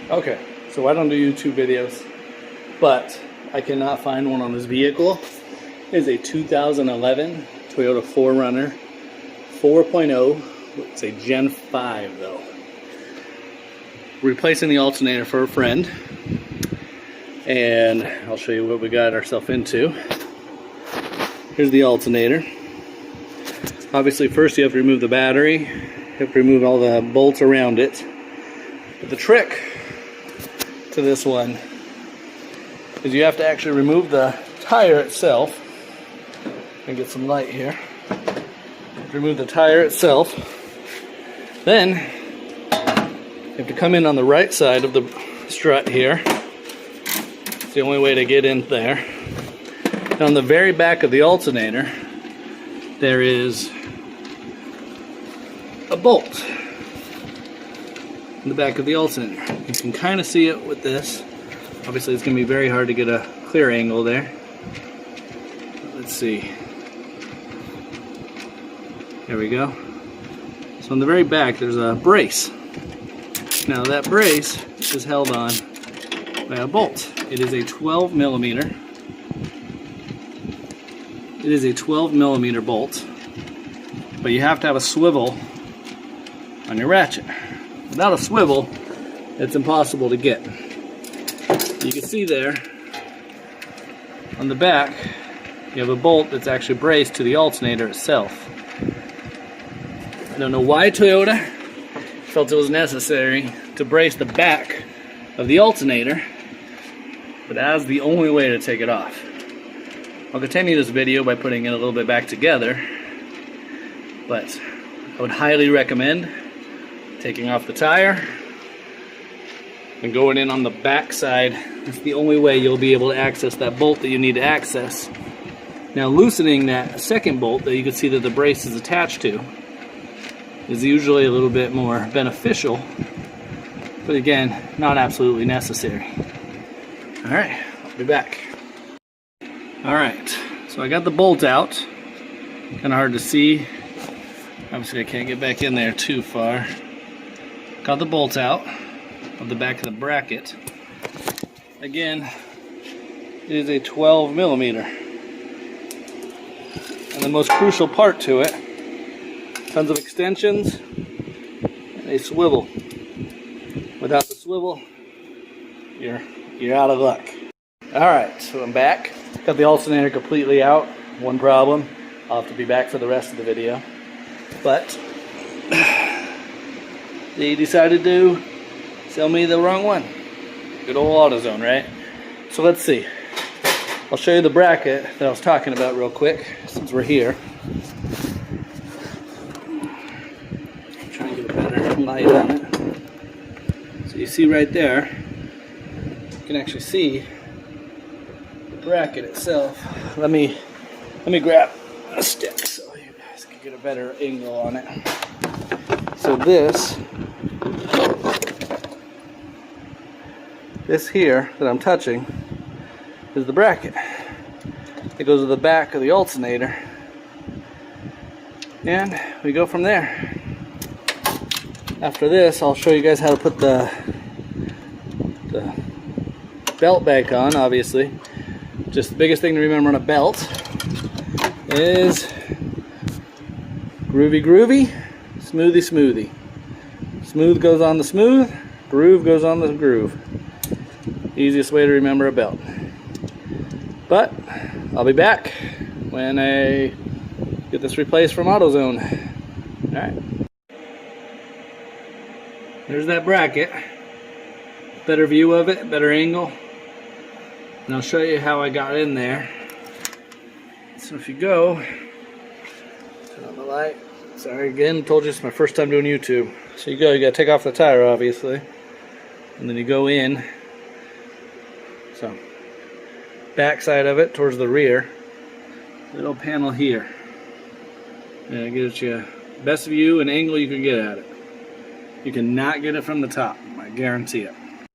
Okay, so I don't do YouTube videos, but I cannot find one on this vehicle. It is a 2011 Toyota 4Runner 4.0. It's a Gen 5 though. Replacing the alternator for a friend, and I'll show you what we got ourselves into. Here's the alternator. Obviously first you have to remove the battery, you have to remove all the bolts around it. But the trick to this one is you have to actually remove the tire itself. And get some light here. Remove the tire itself. Then you have to come in on the right side of the strut here. It's the only way to get in there. And on the very back of the alternator, there is a bolt in the back of the alternator. You can kind of see it with this. Obviously, it's going to be very hard to get a clear angle there. Let's see. There we go. So on the very back, there's a brace. Now that brace is held on by a bolt. It is a 12 millimeter. It is a 12 millimeter bolt, but you have to have a swivel on your ratchet. Without a swivel, it's impossible to get. You can see there on the back, you have a bolt that's actually braced to the alternator itself. I don't know why Toyota felt it was necessary to brace the back of the alternator, but that's the only way to take it off. I'll continue this video by putting it a little bit back together, but I would highly recommend taking off the tire and going in on the back side. It's the only way you'll be able to access that bolt that you need to access. Now loosening that second bolt that you can see that the brace is attached to is usually a little bit more beneficial, but again, not absolutely necessary. Alright, I'll be back. Alright, so I got the bolt out. Kind of hard to see. Obviously I can't get back in there too far. Got the bolt out of the back of the bracket. Again, it is a 12 millimeter. And the most crucial part to it, tons of extensions and a swivel. Without the swivel, you're out of luck. Alright, so I'm back. Got the alternator completely out. One problem, I'll have to be back for the rest of the video. But they decided to sell me the wrong one. Good old AutoZone, right? So let's see. I'll show you the bracket that I was talking about real quick since we're here. Try and get a better light on it. So you see right there, you can actually see the bracket itself. Let me grab a stick so you guys can get a better angle on it. So this here that I'm touching is the bracket. It goes to the back of the alternator, and we go from there. After this, I'll show you guys how to put the belt back on. Obviously, just the biggest thing to remember on a belt is groovy groovy, smoothy smoothie. Smooth goes on the smooth, groove goes on the groove. Easiest way to remember a belt. But I'll be back when I get this replaced from AutoZone. Alright. There's that bracket. Better view of it, better angle. And I'll show you how I got in there. So if you go, turn on the light. Sorry again, told you it's my first time doing YouTube. So you gotta take off the tire obviously. And then you go in. So, back side of it towards the rear, little panel here, and it gives you best view and angle you can get at it. You cannot get it from the top, I guarantee it.